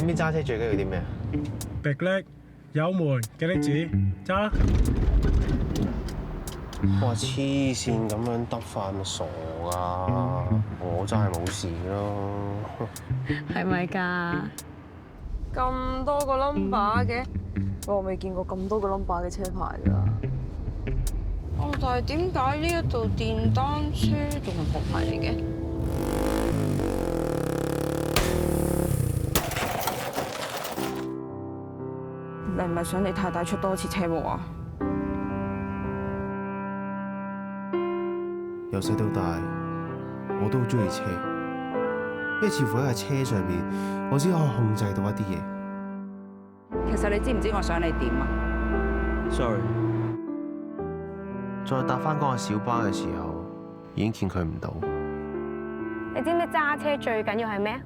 知唔知揸車最緊要啲咩啊？迫力、油門、嘅力子，揸啦！哇！黐線咁樣得翻咪傻噶？我真係冇事咯。係咪㗎？咁多個 number 嘅，我未見過咁多個 number 嘅車牌㗎。哦，但係點解呢一度電單車仲係紅牌嚟嘅？你係咪想你太太出多次車禍啊？由細到大，我都好中意車，因為似乎喺架車上面，我先可以控制到一啲嘢。其實你知唔知我想你點啊 Sorry， 再搭翻嗰個小巴嘅時候，已經見佢唔到。你知唔知揸車最緊要係咩啊？